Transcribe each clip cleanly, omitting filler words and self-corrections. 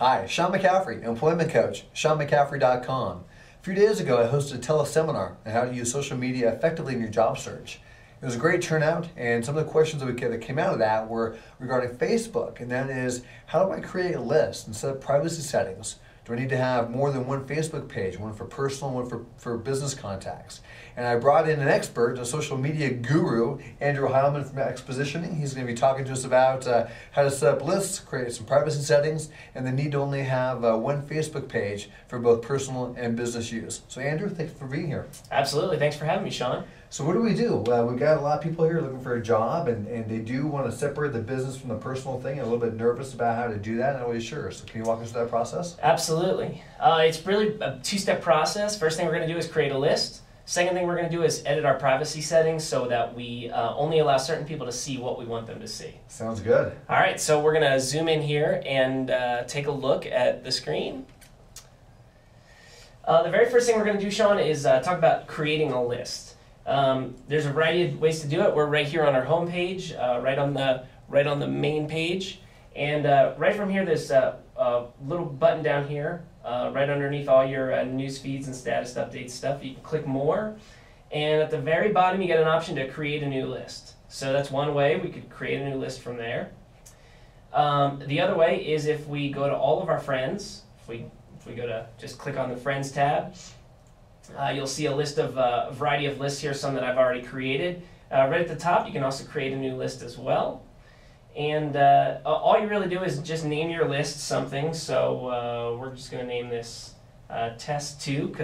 Hi, Sean McCaffrey, employment coach, SeanMcCaffrey.com. A few days ago, I hosted a teleseminar on how to use social media effectively in your job search. It was a great turnout, and some of the questions that came out of that were regarding Facebook, and that is, how do I create a list and set up privacy settings? Do I need to have more than one Facebook page, one for personal, one for business contacts? And I brought in an expert, a social media guru, Andrew Heilman from Expositioning. He's going to be talking to us about how to set up lists, create some privacy settings, and the need to only have one Facebook page for both personal and business use. So Andrew, thanks for being here. Absolutely. Thanks for having me, Sean. So what do? We've got a lot of people here looking for a job, and they do want to separate the business from the personal thing, and a little bit nervous about how to do that, not really sure. So can you walk us through that process? Absolutely. It's really a two-step process. First thing we're going to do is create a list. Second thing we're going to do is edit our privacy settings so that we only allow certain people to see what we want them to see. Sounds good. All right, so we're going to zoom in here and take a look at the screen. The very first thing we're going to do, Sean, is talk about creating a list. There's a variety of ways to do it. We're right here on our home page, right on the main page, and right from here there's a little button down here, right underneath all your news feeds and status updates stuff. You can click more, and at the very bottom you get an option to create a new list. So that's one way we could create a new list from there. The other way is if we go to all of our friends. If we go to just click on the Friends tab. You'll see a list of a variety of lists here, some that I've already created. Right at the top, you can also create a new list as well. And all you really do is just name your list something. So we're just going to name this Test 2,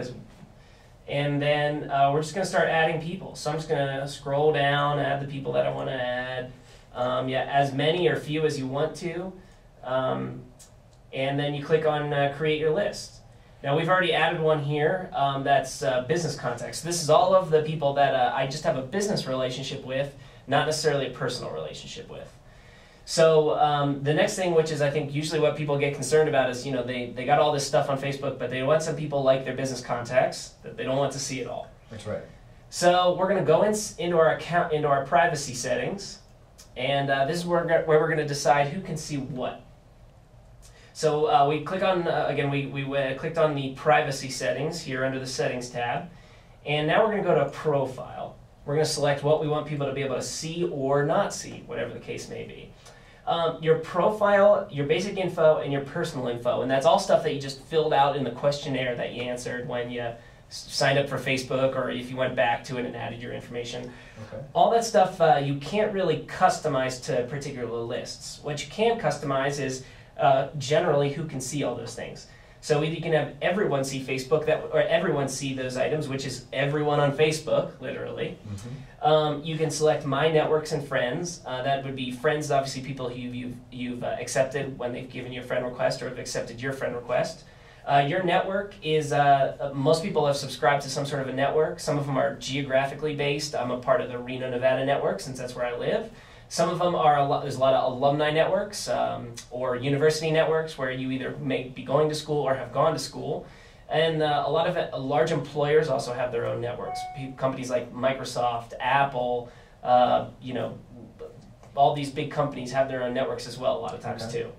and then we're just going to start adding people. So I'm just going to scroll down, add the people that I want to add. As many or few as you want to. And then you click on Create Your List. Now we've already added one here that's business contacts. This is all of the people that I just have a business relationship with, not necessarily a personal relationship with. So the next thing, which is I think usually what people get concerned about, is they got all this stuff on Facebook, but they want some people like their business contacts that they don't want to see it all. That's right. So we're going to go into our account, into our privacy settings, and this is where we're going to decide who can see what. So we click on, again, we clicked on the privacy settings here under the settings tab. And now we're going to go to profile. We're going to select what we want people to be able to see or not see, whatever the case may be. Your profile, your basic info, and your personal info. And that's all stuff that you just filled out in the questionnaire that you answered when you signed up for Facebook, or if you went back to it and added your information. Okay. All that stuff you can't really customize to particular lists. What you can customize is generally who can see all those things. So either you can have everyone see Facebook, or everyone see those items, which is everyone on Facebook, literally. Mm-hmm. You can select My Networks and Friends. That would be friends, obviously people who you've accepted when they've given you a friend request or have accepted your friend request. Your network is, most people have subscribed to some sort of a network. Some of them are geographically based. I'm a part of the Reno, Nevada network since that's where I live. Some of them are, there's a lot of alumni networks or university networks where you either may be going to school or have gone to school. And a lot of large employers also have their own networks. Companies like Microsoft, Apple, all these big companies have their own networks as well a lot of times too.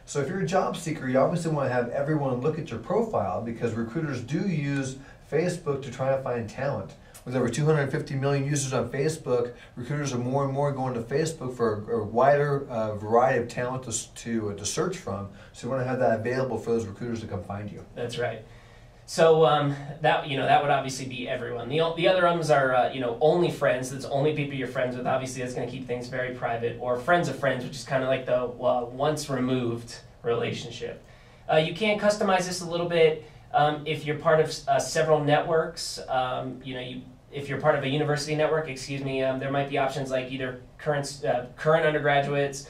So if you're a job seeker, you obviously want to have everyone look at your profile, because recruiters do use Facebook to try to find talent. With over 250 million users on Facebook, recruiters are more and more going to Facebook for a wider variety of talent to search from. So you want to have that available for those recruiters to come find you. That's right. So that would obviously be everyone. The other ones are only friends. That's only people you're friends with. Obviously, that's going to keep things very private. Or friends of friends, which is kind of like the once removed relationship. You can customize this a little bit. If you're part of several networks, if you're part of a university network, there might be options like either current undergraduates,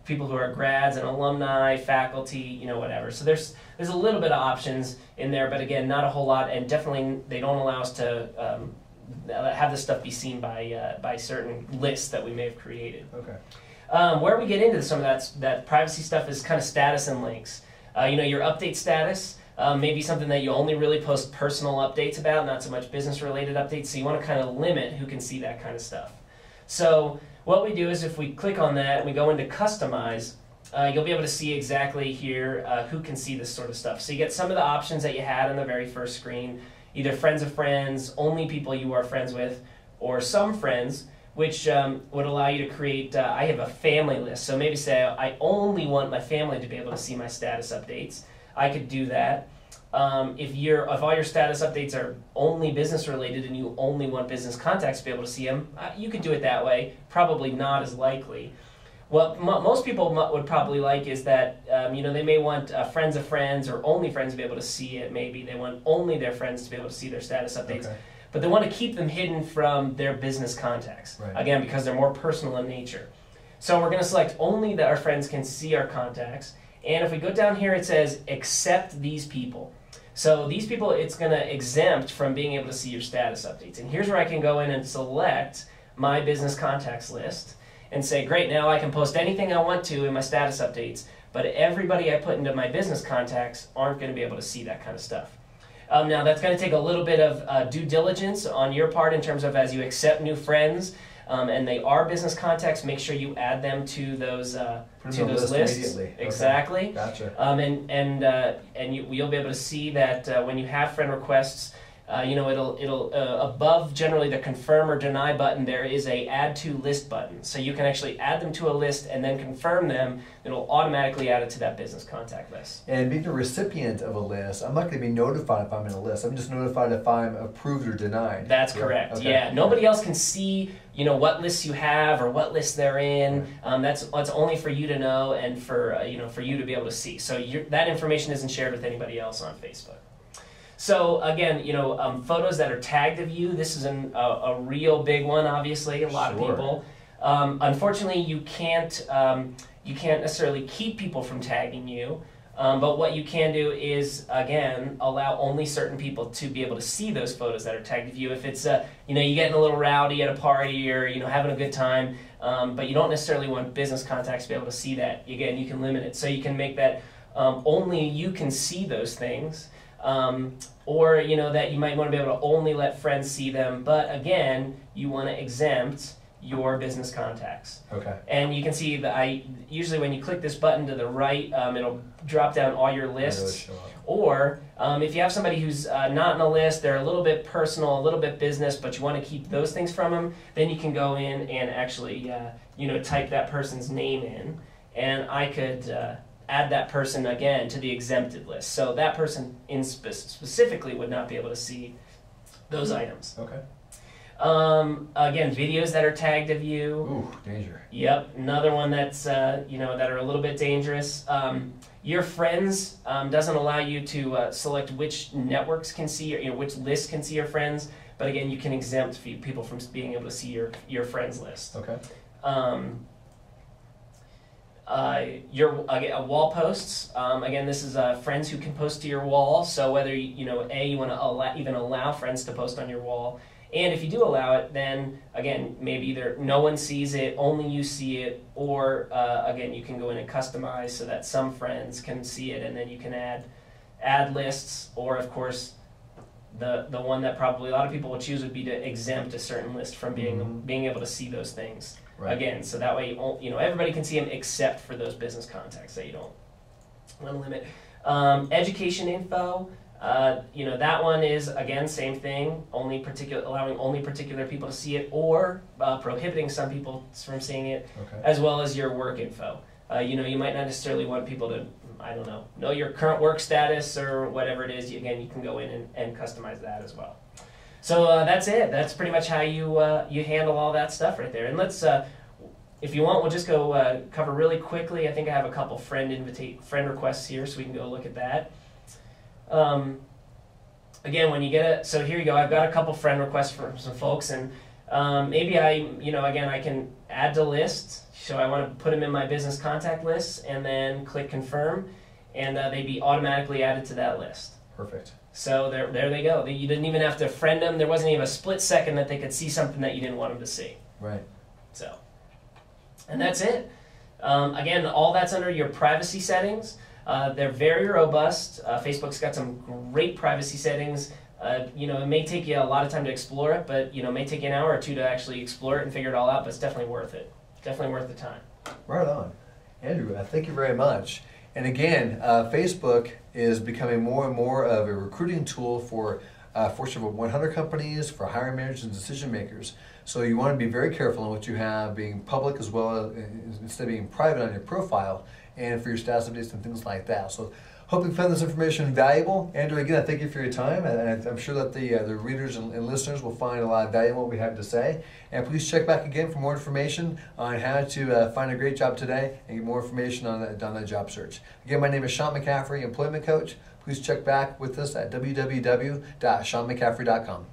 people who are grads and alumni, faculty, whatever. So there's a little bit of options in there, but again, not a whole lot, and definitely they don't allow us to have this stuff be seen by certain lists that we may have created. Okay. Where we get into some of that privacy stuff is kind of status and links. Your update status. Maybe something that you only really post personal updates about, not so much business-related updates, so you want to kind of limit who can see that kind of stuff. So what we do is if we click on that and we go into Customize, you'll be able to see exactly here who can see this sort of stuff. So you get some of the options that you had on the very first screen, either friends of friends, only people you are friends with, or some friends, which would allow you to create, I have a family list. So maybe say I only want my family to be able to see my status updates. I could do that. If all your status updates are only business related and you only want business contacts to be able to see them, you could do it that way. Probably not as likely. What most people would probably like is that they may want friends of friends or only friends to be able to see it. Maybe they want only their friends to be able to see their status updates. Okay. But they want to keep them hidden from their business contacts. Right. Again, because they're more personal in nature. So we're going to select only that our friends can see our contacts. And if we go down here, it says accept these people. So these people, it's going to exempt from being able to see your status updates. And here's where I can go in and select my business contacts list and say, great, now I can post anything I want to in my status updates, but everybody I put into my business contacts aren't going to be able to see that kind of stuff. Now that's going to take a little bit of due diligence on your part in terms of as you accept new friends, and they are business contacts, make sure you add them to those lists. Immediately. Exactly. Okay. Gotcha. You'll be able to see that when you have friend requests, it'll above generally the confirm or deny button, there is a add to list button. So you can actually add them to a list and then confirm them. It'll automatically add it to that business contact list. And being the recipient of a list, I'm not going to be notified if I'm in a list. I'm just notified if I'm approved or denied. That's correct. Okay. Yeah. Nobody else can see, what lists you have or what lists they're in. That's only for you to know and for you to be able to see. So that information isn't shared with anybody else on Facebook. So again, photos that are tagged of you. This is a real big one. Obviously, a lot of people. Unfortunately, you can't necessarily keep people from tagging you. But what you can do is, again, allow only certain people to be able to see those photos that are tagged of you. If it's, you're getting a little rowdy at a party or, having a good time, but you don't necessarily want business contacts to be able to see that, again, you can limit it. So you can make that only you can see those things. Or, that you might want to be able to only let friends see them. But again, you want to exempt your business contacts. Okay. And you can see that usually when you click this button to the right, it'll drop down all your lists. Or if you have somebody who's not in a list, they're a little bit personal, a little bit business, but you want to keep those things from them, then you can go in and actually type that person's name in, and I could add that person again to the exempted list. So that person specifically would not be able to see those items. Okay. Again, videos that are tagged of you. Ooh, danger. Yep, another one that's that are a little bit dangerous. Your friends doesn't allow you to select which networks can see which lists can see your friends. But again, you can exempt people from being able to see your friends list. Okay. Your wall posts. Again, this is friends who can post to your wall. So whether you want to even allow friends to post on your wall. And if you do allow it, then, again, maybe either no one sees it, only you see it, or, again, you can go in and customize so that some friends can see it, and then you can add lists, or, of course, the one that probably a lot of people would choose would be to exempt a certain list from being able to see those things. Right. Again, so that way, everybody can see them except for those business contacts that you don't want to limit. Education info. That one is, again, same thing, allowing only particular people to see it, or prohibiting some people from seeing it, as well as your work info. You might not necessarily want people to, know your current work status or whatever it is. Again, you can go in and customize that as well. So that's it. That's pretty much how you handle all that stuff right there. And let's, if you want, we'll just go cover really quickly. I think I have a couple friend requests here, so we can go look at that. Again, when you get it, so here you go. I've got a couple friend requests from some folks, and maybe I can add to list. So I want to put them in my business contact list, and then click confirm, and they'd be automatically added to that list. Perfect. So there they go. You didn't even have to friend them. There wasn't even a split second that they could see something that you didn't want them to see. Right. So, and that's it. Again, all that's under your privacy settings. They're very robust. Facebook's got some great privacy settings. It may take you a lot of time to explore it, but it may take you an hour or two to actually explore it and figure it all out, but it's definitely worth it. Definitely worth the time. Right on. Andrew, thank you very much. And again, Facebook is becoming more and more of a recruiting tool for Fortune 100 companies, for hiring managers and decision makers. So you want to be very careful on what you have being public as well as instead of being private on your profile and for your status updates and things like that. So hope you found this information valuable. Andrew, again, I thank you for your time, and I'm sure that the readers and listeners will find a lot of value in what we have to say. And please check back again for more information on how to find a great job today and get more information on that job search. Again, my name is Sean McCaffrey, employment coach. Please check back with us at www.seanmccaffrey.com.